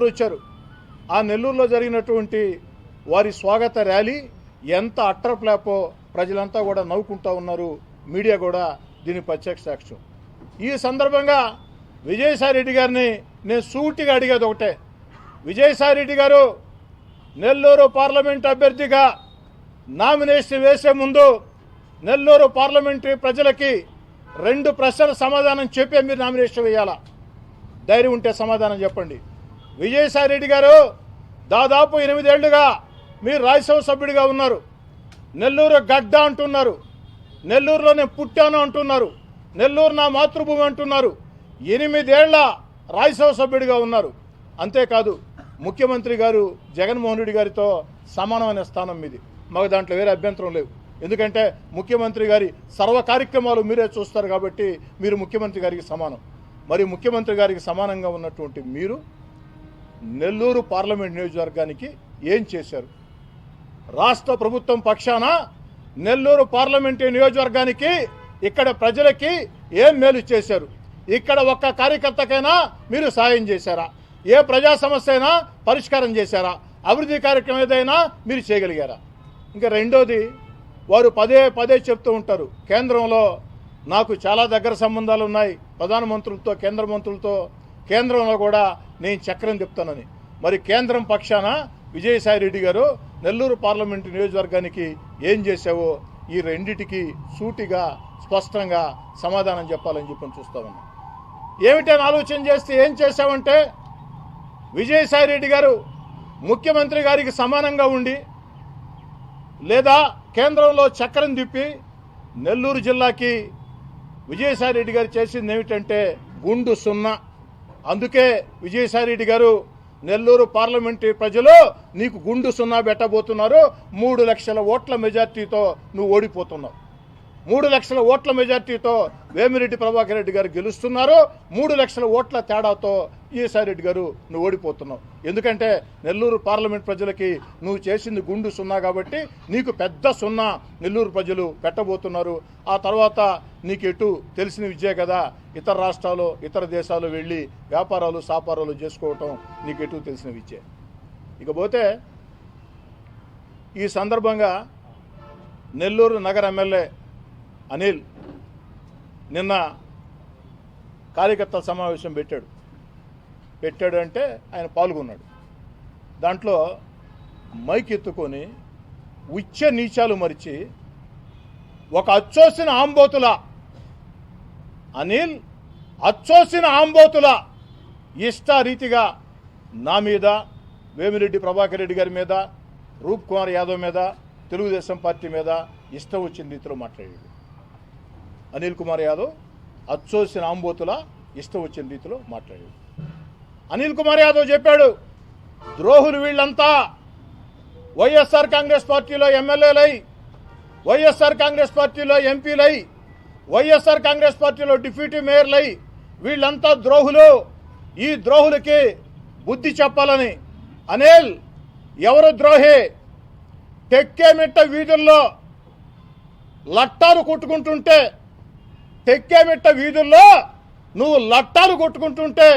నెల్లూరు వచ్చారు. ఆ నెల్లూరులో జరిగినటువంటి వారి స్వాగత ర్యాలీ ఎంత అట్రప్లాపో ప్రజలంతా కూడా నవ్వుకుంటూ ఉన్నారు. మీడియా కూడా దీని ప్రత్యక్ష సాక్ష్యం. ఈ సందర్భంగా విజయసాయిరెడ్డి గారిని నేను సూటిగా అడిగేది ఒకటే, విజయసాయిరెడ్డి గారు నెల్లూరు పార్లమెంట్ అభ్యర్థిగా నామినేషన్ వేసే ముందు నెల్లూరు పార్లమెంటరీ ప్రజలకి 2 ప్రశ్నల సమాధానం చెప్పే మీరు నామినేషన్ వేయాలా. ధైర్యం ఉంటే సమాధానం చెప్పండి. విజయసాయిరెడ్డి గారు దాదాపు 8 ఏళ్లుగా మీరు రాజ్యసభ సభ్యుడిగా ఉన్నారు. నెల్లూరు గడ్డ అంటున్నారు, నెల్లూరులో నేను పుట్టాను అంటున్నారు, నెల్లూరు నా మాతృభూమి అంటున్నారు. 8 ఏళ్ల రాజ్యసభ సభ్యుడిగా ఉన్నారు. అంతేకాదు ముఖ్యమంత్రి గారు జగన్మోహన్ రెడ్డి గారితో సమానమైన స్థానం మీది. మాకు దాంట్లో వేరే అభ్యంతరం లేవు. ఎందుకంటే ముఖ్యమంత్రి గారి సర్వ కార్యక్రమాలు మీరే చూస్తారు కాబట్టి మీరు ముఖ్యమంత్రి గారికి సమానం. మరి ముఖ్యమంత్రి గారికి సమానంగా ఉన్నటువంటి మీరు నెల్లూరు పార్లమెంట్ నియోజకవర్గానికి ఏం చేశారు? రాష్ట్ర ప్రభుత్వం పక్షాన నెల్లూరు పార్లమెంటు నియోజకవర్గానికి ఇక్కడ ప్రజలకి ఏం మేలు చేశారు? ఇక్కడ ఒక్క కార్యకర్తకైనా మీరు సాయం చేశారా? ఏ ప్రజా సమస్య అయినా పరిష్కారం చేశారా? అభివృద్ధి కార్యక్రమం ఏదైనా మీరు చేయగలిగారా? ఇంకా రెండోది, వారు పదే పదే చెప్తూ ఉంటారు, కేంద్రంలో నాకు చాలా దగ్గర సంబంధాలు ఉన్నాయి ప్రధానమంత్రులతో, కేంద్ర మంత్రులతో, కేంద్రంలో కూడా నేను చక్రం చెప్తానని. మరి కేంద్రం పక్షాన విజయసాయిరెడ్డి గారు నెల్లూరు పార్లమెంటు నియోజకవర్గానికి ఏం చేశావో ఈ రెండిటికి సూటిగా స్పష్టంగా సమాధానం చెప్పాలని చెప్పి చూస్తా ఉన్నాం. ఏమిటని ఆలోచన చేస్తే ఏం చేశావంటే, విజయసాయిరెడ్డి గారు ముఖ్యమంత్రి గారికి సమానంగా ఉండి లేదా కేంద్రంలో చక్రం తిప్పి నెల్లూరు జిల్లాకి విజయసాయిరెడ్డి గారు చేసింది ఏమిటంటే గుండు సున్నా. అందుకే విజయసాయిరెడ్డి గారు నెల్లూరు పార్లమెంటరీ ప్రజలు నీకు గుండు సున్నా పెట్టబోతున్నారు. 3 లక్షల ఓట్ల మెజార్టీతో నువ్వు ఓడిపోతున్నావు. 3 లక్షల ఓట్ల మెజార్టీతో వేమిరెడ్డి ప్రభాకర్ రెడ్డి గారు గెలుస్తున్నారు. 3 లక్షల ఓట్ల తేడాతో విజయసాయిరెడ్డి గారు నువ్వు ఓడిపోతున్నావు. ఎందుకంటే నెల్లూరు పార్లమెంట్ ప్రజలకి నువ్వు చేసింది గుండు సున్నా కాబట్టి నీకు పెద్ద సున్నా నెల్లూరు ప్రజలు పెట్టబోతున్నారు. ఆ తర్వాత నీకు ఎటు తెలిసిన విద్యే కదా, ఇతర రాష్ట్రాలు ఇతర దేశాలు వెళ్ళి వ్యాపారాలు సాపారాలు చేసుకోవటం నీకు ఎటు తెలిసిన విద్యే. ఇకపోతే ఈ సందర్భంగా నెల్లూరు నగర ఎమ్మెల్యే అనిల్ నిన్న కార్యకర్తల సమావేశం పెట్టాడు అంటే ఆయన పాల్గొన్నాడు. దాంట్లో మైక్ ఎత్తుకొని ఉచ్చ నీచాలు మరిచి ఒక అచ్చోసిన ఆంబోతుల అనిల్ అచ్చోసిన ఆంబోతుల ఇష్టారీతిగా నా మీద, వేమిరెడ్డి ప్రభాకర్ రెడ్డి గారి మీద, రూప్ కుమార్ యాదవ్ మీద, తెలుగుదేశం పార్టీ మీద ఇష్టం వచ్చిన రీతిలో మాట్లాడాడు. అనిల్ కుమార్ యాదవ్ అచ్చోసిన ఆంబోతుల ఇష్టం వచ్చిన రీతిలో మాట్లాడాడు. అనిల్ కుమార్ యాదవ్ చెప్పాడు, ద్రోహులు వీళ్ళంతా వైఎస్ఆర్ కాంగ్రెస్ పార్టీలో ఎమ్మెల్యేలై, వైఎస్ఆర్ కాంగ్రెస్ పార్టీలో ఎంపీలై, వైఎస్ఆర్ కాంగ్రెస్ పార్టీలో డిప్యూటీ మేయర్లై, వీళ్ళంతా ద్రోహులు. ఈ ద్రోహులకి బుద్ధి చెప్పాలని. అనిల్ ఎవరు ద్రోహి? టెక్కేమిట్ట వీధుల్లో లట్టాలు కొట్టుకుంటుంటే, టెక్కేమిట్ట వీధుల్లో నువ్వు లట్టాలు కొట్టుకుంటుంటే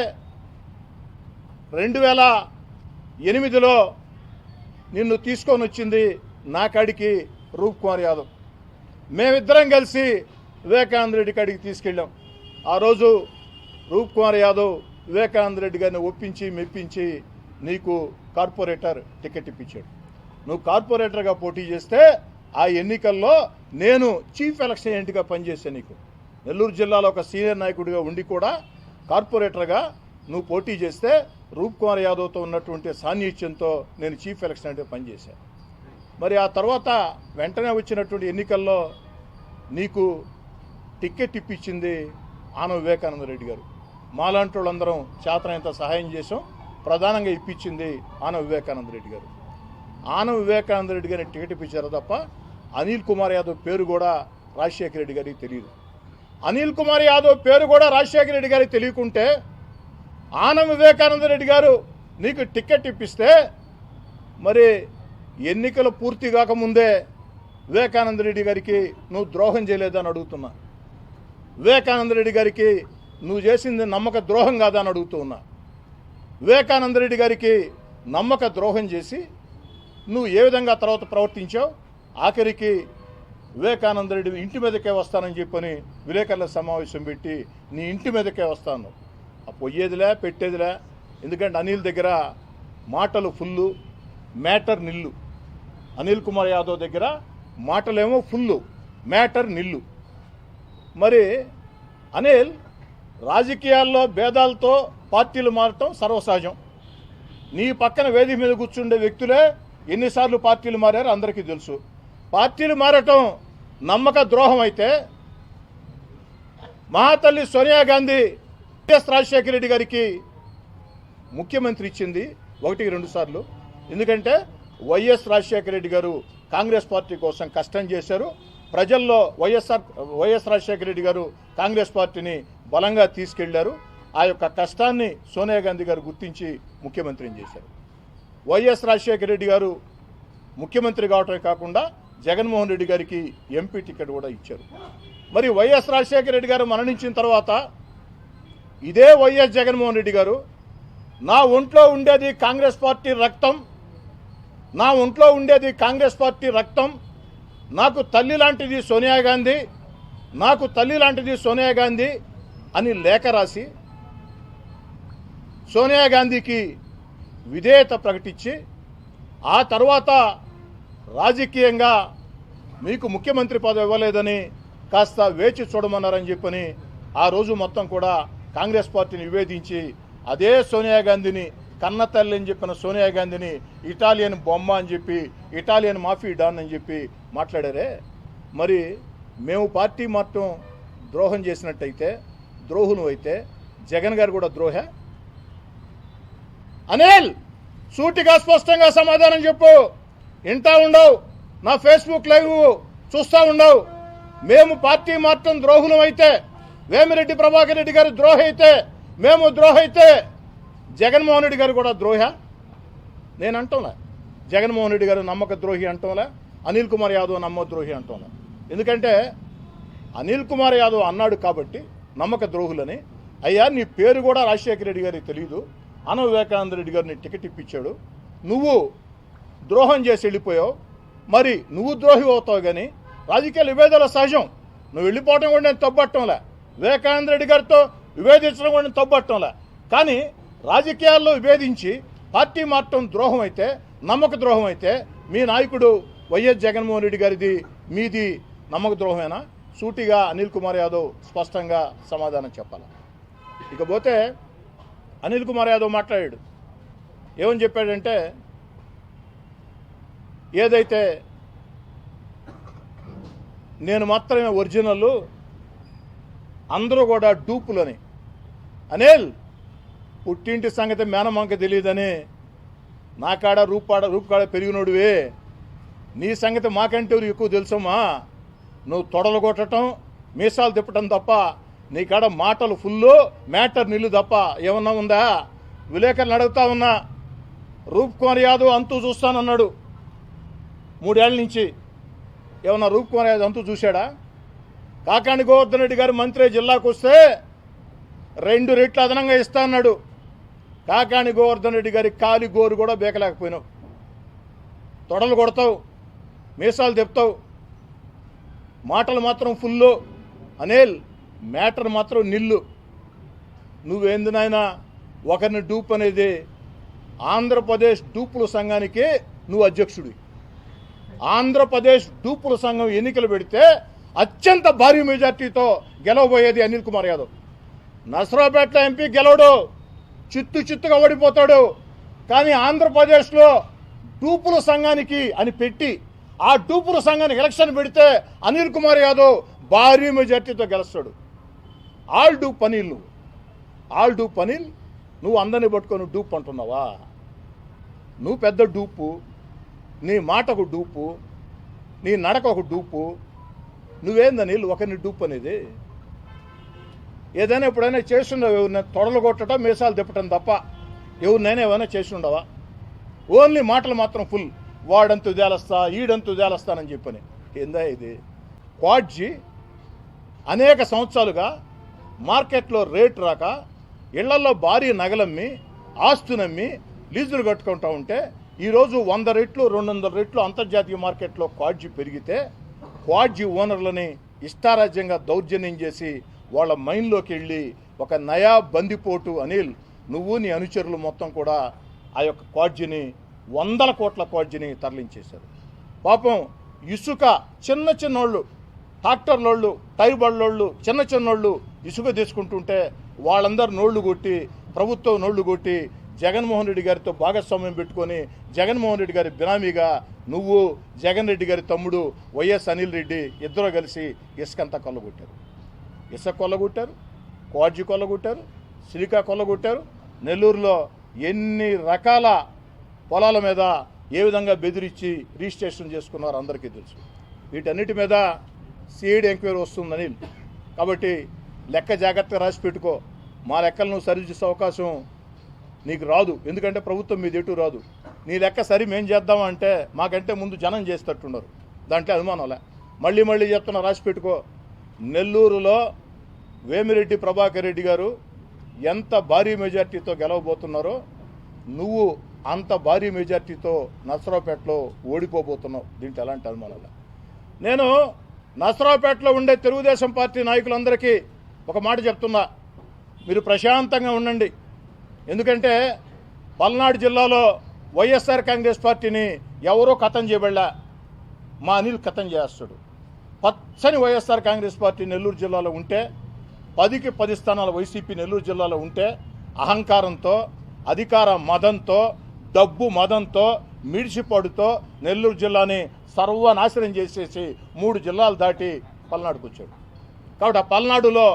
2008లో నిన్ను తీసుకొని వచ్చింది నా కాడికి రూప్ కుమార్ యాదవ్. మేమిద్దరం కలిసి వివేకానంద రెడ్డి కాడికి తీసుకెళ్ళాం. ఆ రోజు రూప్ కుమార్ యాదవ్ వివేకానంద రెడ్డి గారిని ఒప్పించి మెప్పించి నీకు కార్పొరేటర్ టికెట్ ఇప్పించాడు. నువ్వు కార్పొరేటర్గా పోటీ చేస్తే ఆ ఎన్నికల్లో నేను చీఫ్ ఎలక్షన్ ఏజెంట్గా పనిచేశాను. నీకు నెల్లూరు జిల్లాలో ఒక సీనియర్ నాయకుడిగా ఉండి కూడా కార్పొరేటర్గా నువ్వు పోటీ చేస్తే రూప్ కుమార్ యాదవ్తో ఉన్నటువంటి సాన్నిహిత్యంతో నేను చీఫ్ ఎలక్షన్ అంటే పనిచేశాను. మరి ఆ తర్వాత వెంటనే వచ్చినటువంటి ఎన్నికల్లో నీకు టికెట్ ఇప్పించింది ఆనం వివేకానంద రెడ్డి గారు. మాలాంటి వాళ్ళందరం చేతనంత సహాయం చేసాం. ప్రధానంగా ఇప్పించింది ఆనం వివేకానంద రెడ్డి గారు. ఆనం వివేకానంద రెడ్డి గారిని టికెట్ ఇప్పించారు తప్ప అనిల్ కుమార్ యాదవ్ పేరు కూడా రాజశేఖర రెడ్డి గారికి తెలియదు. అనిల్ కుమార్ యాదవ్ పేరు కూడా రాజశేఖర రెడ్డి గారికి తెలియకుంటే ఆనం వివేకానంద రెడ్డి గారు నీకు టికెట్ ఇప్పిస్తే మరి ఎన్నికలు పూర్తి కాకముందే వివేకానంద రెడ్డి గారికి నువ్వు ద్రోహం చేయలేదని అడుగుతున్నా. వివేకానంద రెడ్డి గారికి నువ్వు చేసింది నమ్మక ద్రోహం కాదని అడుగుతూ ఉన్నా. వివేకానంద రెడ్డి గారికి నమ్మక ద్రోహం చేసి నువ్వు ఏ విధంగా తర్వాత ప్రవర్తించావు, ఆఖరికి వివేకానంద రెడ్డి ఇంటి మీదకే వస్తానని చెప్పని విలేకరుల సమావేశం పెట్టి నీ ఇంటి మీదకే వస్తాను, ఆ పొయ్యేదిలే పెట్టేదిలే. ఎందుకంటే అనిల్ దగ్గర మాటలు ఫుల్లు, మ్యాటర్ నిల్లు. అనిల్ కుమార్ యాదవ్ దగ్గర మాటలేమో ఫుల్లు, మ్యాటర్ నిల్లు. మరి అనిల్ రాజకీయాల్లో భేదాలతో పార్టీలు మారటం సర్వసహజం. నీ పక్కన వేదిక మీద కూర్చుండే వ్యక్తులే ఎన్నిసార్లు పార్టీలు మారారో అందరికీ తెలుసు. పార్టీలు మారటం నమ్మక ద్రోహం అయితే మహాతల్లి సోనియా గాంధీ వైఎస్ రాజశేఖర రెడ్డి గారికి ముఖ్యమంత్రి ఇచ్చింది 1-2 సార్లు. ఎందుకంటే వైఎస్ రాజశేఖర రెడ్డి గారు కాంగ్రెస్ పార్టీ కోసం కష్టం చేశారు. ప్రజల్లో వైఎస్ రాజశేఖర రెడ్డి గారు కాంగ్రెస్ పార్టీని బలంగా తీసుకెళ్లారు. ఆ యొక్క కష్టాన్ని సోనియా గాంధీ గారు గుర్తించి ముఖ్యమంత్రిని చేశారు. వైఎస్ రాజశేఖర రెడ్డి గారు ముఖ్యమంత్రి కావటమే కాకుండా జగన్మోహన్ రెడ్డి గారికి ఎంపీ టికెట్ కూడా ఇచ్చారు. మరి వైఎస్ రాజశేఖర రెడ్డి గారు మరణించిన తర్వాత ఇదే వైఎస్ జగన్మోహన్ రెడ్డి గారు నా ఒంట్లో ఉండేది కాంగ్రెస్ పార్టీ రక్తం, నా ఒంట్లో ఉండేది కాంగ్రెస్ పార్టీ రక్తం, నాకు తల్లి లాంటిది సోనియా గాంధీ, నాకు తల్లి లాంటిది సోనియా గాంధీ అని లేఖ రాసి సోనియా గాంధీకి విధేయత ప్రకటించి ఆ తర్వాత రాజకీయంగా మీకు ముఖ్యమంత్రి పదవి ఇవ్వలేదని కాస్త వేచి చూడమన్నారని చెప్పని ఆ రోజు మొత్తం కూడా కాంగ్రెస్ పార్టీని వివేదించి అదే సోనియా గాంధీని కన్న తల్లి అని చెప్పిన సోనియా గాంధీని ఇటాలియన్ బొమ్మ అని చెప్పి, ఇటాలియన్ మాఫీ డాన్ అని చెప్పి మాట్లాడారే. మరి మేము పార్టీ మాత్రం ద్రోహం చేసినట్టయితే, ద్రోహులు అయితే జగన్ గారు కూడా ద్రోహే? అనిల్ సూటిగా స్పష్టంగా సమాధానం చెప్పు. వింటా ఉండవు, నా ఫేస్బుక్ లైవ్ చూస్తూ ఉండవు. మేము పార్టీ మాత్రం ద్రోహులం అయితే, వేమిరెడ్డి ప్రభాకర్ రెడ్డి గారు ద్రోహ అయితే, మేము ద్రోహ అయితే జగన్మోహన్ రెడ్డి గారు కూడా ద్రోహ? నేను అంటోలే జగన్మోహన్ రెడ్డి గారు నమ్మక ద్రోహి అంటోలే, అనిల్ కుమార్ యాదవ్ నమ్మ ద్రోహి అంటోలే. ఎందుకంటే అనిల్ కుమార్ యాదవ్ అన్నాడు కాబట్టి నమ్మక ద్రోహులని. అయ్యా నీ పేరు కూడా రాజశేఖర రెడ్డి గారికి తెలియదు, అన వివేకానంద రెడ్డి గారిని టికెట్ ఇప్పించాడు, నువ్వు ద్రోహం చేసి వెళ్ళిపోయావు. మరి నువ్వు ద్రోహి అవుతావు, కానీ రాజకీయ విభేదాల సహజం. నువ్వు వెళ్ళిపోవడం కూడా నేను తప్పట్టంలే, వివేకానంద రెడ్డి గారితో విభేదించడం కూడా నేను తప్పట్టంలే. కానీ రాజకీయాల్లో విభేదించి పార్టీ మార్చడం ద్రోహం అయితే, నమ్మక ద్రోహం అయితే మీ నాయకుడు వైఎస్ జగన్మోహన్ రెడ్డి గారిది మీది నమ్మక ద్రోహమేనా? సూటిగా అనిల్ కుమార్ యాదవ్ స్పష్టంగా సమాధానం చెప్పాలి. ఇకపోతే అనిల్ కుమార్ యాదవ్ మాట్లాడాడు. ఏమని చెప్పాడంటే, ఏదైతే నేను మాత్రమే ఒరిజినల్, అందరూ కూడా డూపులని. అనిల్ పుట్టింటి సంగతి మేనమాంక తెలియదని నా కాడ రూపుకాడ పెరిగినోడివే, నీ సంగతి మాకంటే ఎక్కువ తెలుసమ్మా. నువ్వు తొడలు కొట్టడం, మీసాలు తిప్పటం తప్ప నీ కాడ మాటలు ఫుల్లు, మ్యాటర్ నిల్లు తప్ప ఏమన్నా ఉందా? విలేకరులు అడుగుతా ఉన్నా, రూప్ కుమార్ యాదవ్ అంతూ చూస్తానన్నాడు 3 ఏళ్ల నుంచి. ఏమన్నా రూప్ కుమార్ యాదవ్ అంతూ చూశాడా? కాకాని గోవర్ధన్ రెడ్డి గారు మంత్రి జిల్లాకు వస్తే 2 రెట్లు అదనంగా ఇస్తా అన్నాడు. కాకాని గోవర్ధన్ రెడ్డి గారి కాలి గోరు కూడా బేకలేకపోయినావు. తొడలు కొడతావు, మీసాలు తెప్తావు, మాటలు మాత్రం ఫుల్లు. అనిల్ మ్యాటర్ మాత్రం నిల్లు. నువ్వేంది నాయనా ఒకరిని డూప్ అనేది? ఆంధ్రప్రదేశ్ డూపుల సంఘానికి నువ్వు అధ్యక్షుడి. ఆంధ్రప్రదేశ్ డూపుల సంఘం ఎన్నికలు పెడితే అత్యంత భారీ మెజార్టీతో గెలవబోయేది అనిల్ కుమార్ యాదవ్. నసరాపేటలో ఎంపీ గెలవడు, చిత్తుగా ఓడిపోతాడు. కానీ ఆంధ్రప్రదేశ్లో డూపుల సంఘానికి అని పెట్టి ఆ డూపుల సంఘానికి ఎలక్షన్ పెడితే అనిల్ కుమార్ యాదవ్ భారీ మెజార్టీతో గెలుస్తాడు. ఆల్ డూప్ అనిల్, నువ్వు ఆల్ డూప్ అనిల్. నువ్వు అందరినీ పట్టుకొని డూప్ అంటున్నావా? నువ్వు పెద్ద డూపు, నీ మాటకు డూపు, నీ నడక ఒక డూపు. నువ్వేందని ఒకరిని డూప్ అనేది? ఏదైనా ఎప్పుడైనా చేస్తుండవు? ఎవరినైనా తొడలు కొట్టడం, మీసాలు తిప్పటం తప్ప ఎవరినైనా ఏమైనా చేస్తుండవా? ఓన్లీ మాటలు మాత్రం ఫుల్, వాడంతు తేలస్తా, ఈడంతు తేలస్తానని చెప్పని. ఏందా ఇది? క్వాడ్జీ అనేక సంవత్సరాలుగా మార్కెట్లో రేటు రాక ఇళ్లలో భారీ నగలమ్మి ఆస్తు నమ్మి లీజులు కట్టుకుంటూ ఉంటే ఈరోజు 100 రెట్లు 200 రెట్లు అంతర్జాతీయ మార్కెట్లో క్వాడ్జీ పెరిగితే క్వాడ్జీ ఓనర్లని ఇష్టారాజ్యంగా దౌర్జన్యం చేసి వాళ్ళ మైండ్లోకి వెళ్ళి ఒక నయా బందిపోటు అనిల్ నువ్వు నీ అనుచరులు మొత్తం కూడా ఆ యొక్క క్వాడ్జీని 100 కోట్ల క్వాడ్జీని తరలించేశారు. పాపం ఇసుక చిన్నోళ్ళు ట్రాక్టర్లోళ్ళు టైర్ బళ్ళోళ్ళు చిన్నోళ్ళు ఇసుక తీసుకుంటుంటే వాళ్ళందరూ నోళ్లు కొట్టి ప్రభుత్వం నోళ్లు కొట్టి జగన్మోహన్ రెడ్డి గారితో భాగస్వామ్యం పెట్టుకొని జగన్మోహన్ రెడ్డి గారి బినామీగా నువ్వు జగన్ రెడ్డి గారి తమ్ముడు వైఎస్ అనిల్ రెడ్డి ఇద్దరు కలిసి ఇసుకంతా కొల్లగొట్టారు. ఇసుక కొల్లగొట్టారు, క్వాడ్జీ కొల్లగొట్టారు, సిలికా కొల్లగొట్టారు. నెల్లూరులో ఎన్ని రకాల పొలాల మీద ఏ విధంగా బెదిరించి రిజిస్ట్రేషన్ చేసుకున్నారో అందరికీ తెలుసు. వీటన్నిటి మీద సిఐడి ఎంక్వైరీ వస్తుందని కాబట్టి లెక్క జాగ్రత్తగా రాసి పెట్టుకో. మా లెక్కలను సరిచేసే అవకాశం నీకు రాదు, ఎందుకంటే ప్రభుత్వం మీద ఎటు రాదు. నీ లెక్క సరి మేం చేద్దామంటే మాకంటే ముందు జనం చేసేటట్టున్నారు, దాంట్లో అనుమానంలే. మళ్ళీ చెప్తున్నా, రాసి పెట్టుకో. నెల్లూరులో వేమిరెడ్డి ప్రభాకర్ రెడ్డి గారు ఎంత భారీ మెజార్టీతో గెలవబోతున్నారో నువ్వు అంత భారీ మెజార్టీతో నర్సరావుపేటలో ఓడిపోబోతున్నావు, దీంట్లో ఎలాంటి అనుమానాలే. నేను నర్సరావుపేటలో ఉండే తెలుగుదేశం పార్టీ నాయకులందరికీ ఒక మాట చెప్తున్నా, మీరు ప్రశాంతంగా ఉండండి. ఎందుకంటే పల్నాడు జిల్లాలో వైఎస్ఆర్ కాంగ్రెస్ పార్టీని ఎవరో కథం చేయబడలే, మా అనిల్ కథం చేస్తాడు. పచ్చని వైఎస్ఆర్ కాంగ్రెస్ పార్టీ నెల్లూరు జిల్లాలో ఉంటే 10కి 10 స్థానాల వైసీపీ నెల్లూరు జిల్లాలో ఉంటే అహంకారంతో అధికార మదంతో డబ్బు మదంతో మిడిసిపడుతో నెల్లూరు జిల్లాని సర్వనాశనం చేసేసి 3 జిల్లాలు దాటి పల్నాడుకు వచ్చాడు. కాబట్టి ఆ పల్నాడులో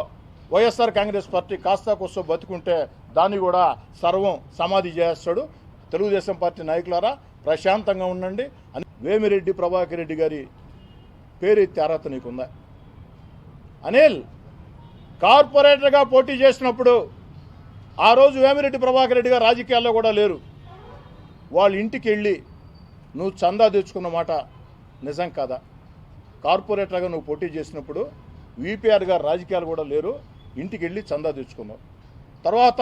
వైఎస్ఆర్ కాంగ్రెస్ పార్టీ కాస్తా కోస్తా బతుకుంటే దాన్ని కూడా సర్వం సమాధి చేస్తాడు. తెలుగుదేశం పార్టీ నాయకులారా ప్రశాంతంగా ఉండండి అని. వేమిరెడ్డి ప్రభాకర్ రెడ్డి గారి పేరెత్తి అర్హత నీకుందా? అనిల్ కార్పొరేటర్గా పోటీ చేసినప్పుడు ఆ రోజు వేమిరెడ్డి ప్రభాకర్ రెడ్డి గారు రాజకీయాల్లో కూడా లేరు. వాళ్ళ ఇంటికి వెళ్ళి నువ్వు చందా తెచ్చుకున్న మాట నిజం కాదా? కార్పొరేటర్గా నువ్వు పోటీ చేసినప్పుడు వీపీఆర్ గారు రాజకీయాలు కూడా లేరు, ఇంటికి వెళ్ళి చందా తెచ్చుకున్నావు. తర్వాత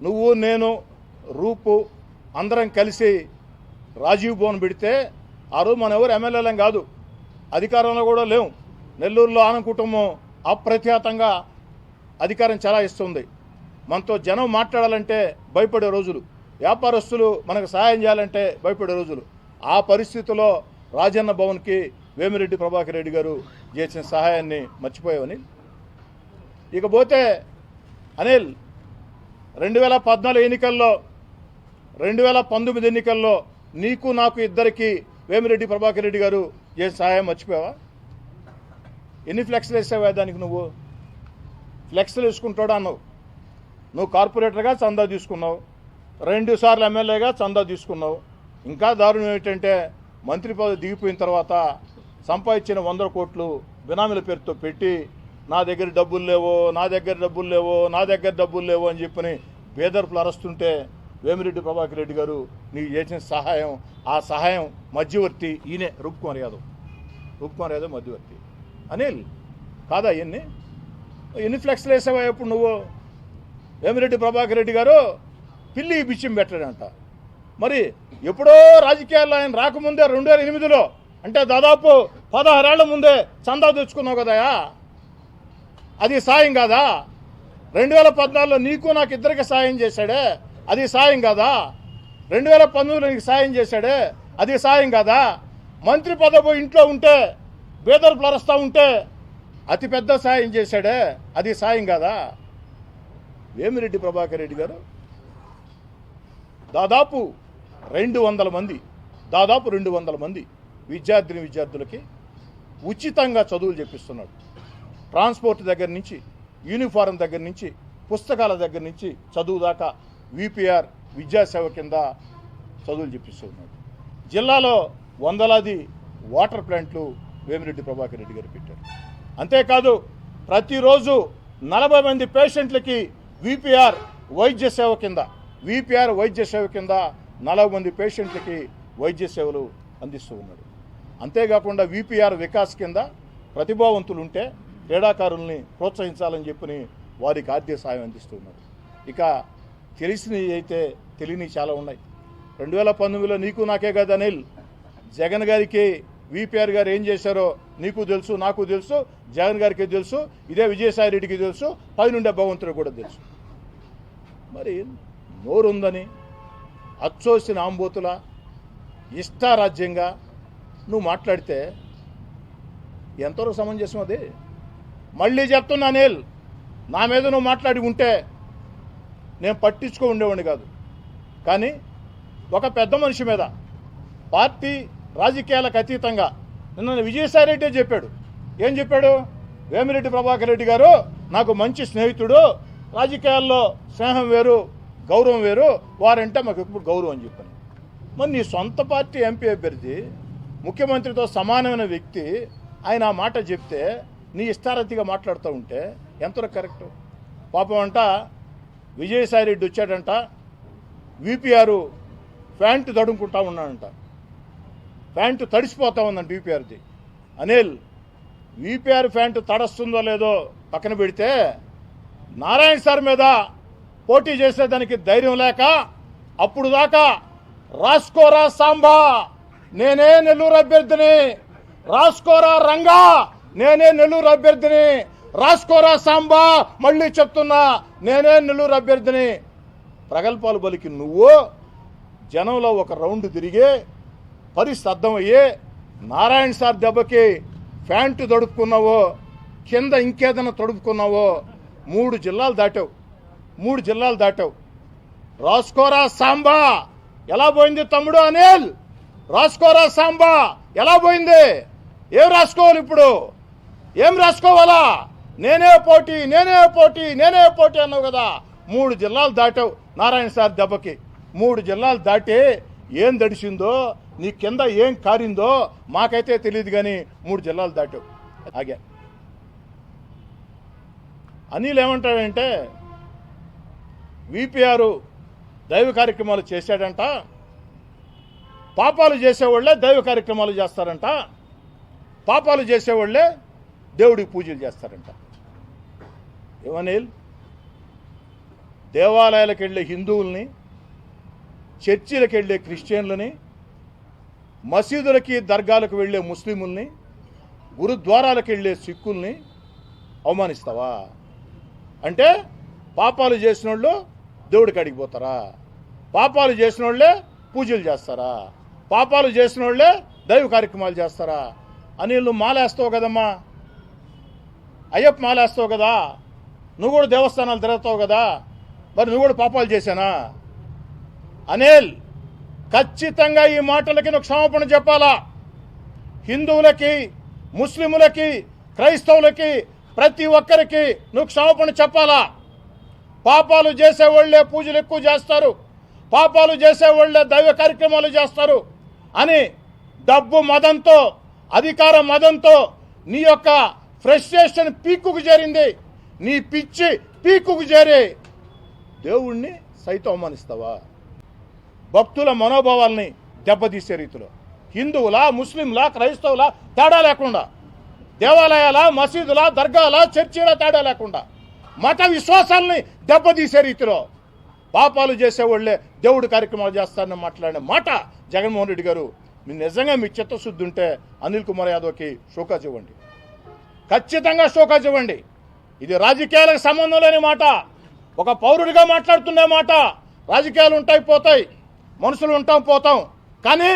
నువ్వు నేను రూపు అందరం కలిసి రాజీవ్ భవన్ పెడితే ఆ రోజు మన ఎవరు ఎమ్మెల్యేలం కాదు, అధికారంలో కూడా లేవు. నెల్లూరులో ఆనంద్ కుటుంబం అప్రఖ్యాతంగా అధికారం చలాయిస్తుంది. మనతో జనం మాట్లాడాలంటే భయపడే రోజులు, వ్యాపారస్తులు మనకు సహాయం చేయాలంటే భయపడే రోజులు. ఆ పరిస్థితిలో రాజన్న భవన్కి వేమిరెడ్డి ప్రభాకర్ రెడ్డి గారు చేసిన సహాయాన్ని మర్చిపోయావని. ఇకపోతే అనిల్ 2014 ఎన్నికల్లో 2019 ఎన్నికల్లో నీకు నాకు ఇద్దరికి వేమిరెడ్డి ప్రభాకర్ రెడ్డి గారు చేసిన సహాయం మర్చిపోయావా? ఎన్ని ఫ్లెక్స్లు వేసావా దానికి? నువ్వు ఫ్లెక్స్లు వేసుకుంటాడు అన్నావు. నువ్వు కార్పొరేటర్గా చందా తీసుకున్నావు, 2 సార్లు ఎమ్మెల్యేగా చందా తీసుకున్నావు. ఇంకా దారుణం ఏంటంటే మంత్రి పదవి దిగిపోయిన తర్వాత సంపాదించిన 100 కోట్లు బినామీల పేరుతో పెట్టి నా దగ్గర డబ్బులు లేవో అని చెప్పని బేదర్పులు అరుస్తుంటే వేమిరెడ్డి ప్రభాకర్ రెడ్డి గారు నీకు చేసిన సహాయం, ఆ సహాయం మధ్యవర్తి ఈయనే రూప్కుమార్ యాదవ్ మధ్యవర్తి. అనిల్ కాదా? ఎన్ని ఫ్లెక్స్లు వేసావా ఇప్పుడు నువ్వు? వేమిరెడ్డి ప్రభాకర్ రెడ్డి గారు పిల్లి బిచ్చం పెట్టాడంట. మరి ఎప్పుడో రాజకీయాల్లో ఆయన రాకముందే 2008లో అంటే దాదాపు 16 ఏళ్ల ముందే చందా తెచ్చుకున్నావు కదయా, అది సాయం కాదా? 2014లో నీకు నాకు ఇద్దరికి సాయం చేశాడే, అది సాయం కాదా? 2019లో నీకు సాయం చేశాడే, అది సాయం కాదా? మంత్రి పదవి ఇంట్లో ఉంటే బేదర్పులు అరుస్తూ ఉంటే అతిపెద్ద సాయం చేశాడే, అది సాయం కాదా? వేమిరెడ్డి ప్రభాకర్ రెడ్డి గారు దాదాపు 200 మంది విద్యార్థులకి ఉచితంగా చదువులు చెప్పిస్తున్నాడు. ట్రాన్స్పోర్ట్ దగ్గర నుంచి, యూనిఫారం దగ్గర నుంచి, పుస్తకాల దగ్గర నుంచి చదువు దాకా వీపీఆర్ విద్యాసేవ కింద చదువులు చెప్పిస్తున్నాడు. జిల్లాలో వందలాది వాటర్ ప్లాంట్లు వేమిరెడ్డి ప్రభాకర్ రెడ్డి గారు పెట్టారు. అంతేకాదు ప్రతిరోజు 40 మంది పేషెంట్లకి వీపీఆర్ వైద్య సేవ కింద 40 మంది పేషెంట్లకి వైద్య సేవలు అందిస్తూ ఉన్నాడు. అంతేకాకుండా వీపీఆర్ వికాస్ కింద ప్రతిభావంతులు ఉంటే క్రీడాకారుల్ని ప్రోత్సహించాలని చెప్పని వారికి ఆర్థిక సాయం అందిస్తూ ఉన్నాడు. ఇక తెలిసినవి అయితే తెలియనివి చాలా ఉన్నాయి. 2019లో నీకు నాకే కదా అనిల్, జగన్ గారికి విపిఆర్ గారు ఏం చేశారో నీకు తెలుసు, నాకు తెలుసు, జగన్ గారికి తెలుసు, ఇదే విజయసాయి రెడ్డికి తెలుసు, పైనుండే భగవంతుడికి కూడా తెలుసు. మరి నోరుందని అచ్చోసిన ఆంబోతుల ఇష్టారాజ్యంగా నువ్వు మాట్లాడితే ఎంతవరకు సమంజసం అది? మళ్ళీ చెప్తున్నా అనిల్, నా మీద నువ్వు మాట్లాడి ఉంటే నేను పట్టించుకో ఉండేవాడిని కాదు. కానీ ఒక పెద్ద మనిషి మీద పార్టీ రాజకీయాలకు అతీతంగా నిన్న విజయసాయి రెడ్డి చెప్పాడు. ఏం చెప్పాడు? వేమిరెడ్డి ప్రభాకర్ రెడ్డి గారు నాకు మంచి స్నేహితుడు, రాజకీయాల్లో స్నేహం వేరు గౌరవం వేరు, వారంటే మాకు ఎప్పుడు గౌరవం అని చెప్పాను. మరి నీ సొంత పార్టీ ఎంపీ అభ్యర్థి, ముఖ్యమంత్రితో సమానమైన వ్యక్తి ఆయన ఆ మాట చెప్తే నీ ఇష్టారతిగా మాట్లాడుతూ ఉంటే ఎంతవరకు కరెక్టు? పాపం అంట విజయసాయి రెడ్డి వచ్చాడంట, విపిఆర్ ప్యాంటు తడుముకుంటా ఉన్నాడంట, ప్యాంటు తడిసిపోతా ఉందంట విపిఆర్ది. అనిల్, విపిఆర్ ప్యాంటు తడస్తుందో లేదో పక్కన పెడితే నారాయణ సార్ మీద పోటీ చేసేదానికి ధైర్యం లేక అప్పుడు దాకా రాసుకోరా సాంబా నేనే నెల్లూరు అభ్యర్థిని, రాసుకోరా రంగా నేనే నెల్లూరు అభ్యర్థిని, రాసుకోరా సాంబా మళ్ళీ చెప్తున్నా నేనే నెల్లూరు అభ్యర్థిని ప్రగల్భాలు పలికి నువ్వు జనంలో ఒక రౌండ్ తిరిగి పరిస్థితి అర్థమయ్యే నారాయణ సార్ దెబ్బకి ప్యాంటు తడుపుకున్నావో కింద ఇంకేదైనా తడుపుకున్నావో 3 జిల్లాలు దాటావు. రాసుకోరా సాంబా ఎలా పోయింది తమ్ముడు అనిల్? రాసుకోరా సాంబా ఎలా పోయింది? ఏం రాసుకోవాలి ఇప్పుడు? ఏం రాసుకోవాలా? నేనే పోటీ అన్నావు కదా. 3 జిల్లాలు దాటావు నారాయణ సార్ దెబ్బకి. 3 జిల్లాలు దాటి ఏం దడిసిందో, నీ కింద ఏం కారిందో మాకైతే తెలియదు, కానీ 3 జిల్లాలు దాటావు. ఆగా అనిల్ ఏమంటాడంటే విపిఆర్ దైవ కార్యక్రమాలు చేశాడంట, పాపాలు చేసేవాళ్లే దైవ కార్యక్రమాలు చేస్తారంట, పాపాలు చేసేవాళ్లే దేవుడికి పూజలు చేస్తారంట. ఏమనిల్, దేవాలయాలకు వెళ్ళే హిందువుల్ని, చర్చిలకు వెళ్ళే క్రిస్టియన్లని, మసీదులకి దర్గాలకు వెళ్ళే ముస్లింలని, గురుద్వారాలకు వెళ్ళే సిక్కుల్ని అవమానిస్తావా? అంటే పాపాలు చేసిన వాళ్ళు దేవుడికి అడిగిపోతారా? పాపాలు చేసిన వాళ్ళే పూజలు చేస్తారా? పాపాలు చేసిన వాళ్ళే దైవ కార్యక్రమాలు చేస్తారా? అని నువ్వు మాలేస్తావు కదమ్మా, అయ్యప్ప మాలేస్తావు కదా, నువ్వు కూడా దేవస్థానాలు తిరుగుతావు కదా, మరి నువ్వు కూడా పాపాలు చేశానా? అనిల్, ఖచ్చితంగా ఈ మాటలకి నువ్వు క్షమాపణ చెప్పాలా. హిందువులకి, ముస్లిములకి, క్రైస్తవులకి, ప్రతి ఒక్కరికి నువ్వు క్షమాపణ చెప్పాలా. పాపాలు చేసేవాళ్లే పూజలు ఎక్కువ చేస్తారు, పాపాలు చేసేవాళ్లే దైవ కార్యక్రమాలు చేస్తారు అని డబ్బు మదంతో, అధికార మదంతో నీ యొక్క ఫ్రస్ట్రేషన్ పీకుకు చేరింది, నీ పిచ్చి పీకుకు చేరి దేవుణ్ణి సైతం అవమానిస్తావా? భక్తుల మనోభావాల్ని దెబ్బతీసే రీతిలో హిందువులా, ముస్లింలా, క్రైస్తవులా తేడా లేకుండా, దేవాలయాల, మసీదుల, దర్గాల, చర్చిల తేడా లేకుండా మత విశ్వాసాలని దెబ్బతీసే రీతిలో పాపాలు చేసేవాళ్లే దేవుడి కార్యక్రమాలు చేస్తారని మాట్లాడిన మాట జగన్మోహన్ రెడ్డి గారు, మీరు నిజంగా మీ చిత్తశుద్ధి ఉంటే అనిల్ కుమార్ యాదవ్కి షోకాజ్ ఇవ్వండి, ఖచ్చితంగా షోకాజ్ ఇవ్వండి. ఇది రాజకీయాలకు సంబంధం లేని మాట, ఒక పౌరుడిగా మాట్లాడుతున్న మాట. రాజకీయాలు ఉంటాయి పోతాయి, మనుషులు ఉంటాం పోతాం, కానీ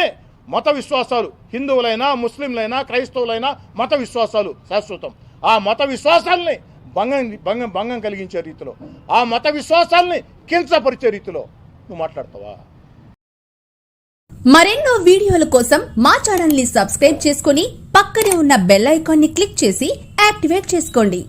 మత విశ్వాసాలు, హిందువులైనా, ముస్లింలైనా, క్రైస్తవులైనా మత విశ్వాసాలు శాశ్వతం. ఆ మత విశ్వాసాలని భంగం కలిగించే రీతిలో, ఆ మత విశ్వాసాలని కించపరిచే రీతిలో నువ్వు మాట్లాడతావా? మరెన్నో వీడియోల కోసం మా ఛానల్ ని సబ్స్క్రైబ్ చేసుకుని పక్కనే ఉన్న బెల్ ఐకాన్ ని క్లిక్ చేసి యాక్టివేట్ చేసుకోండి.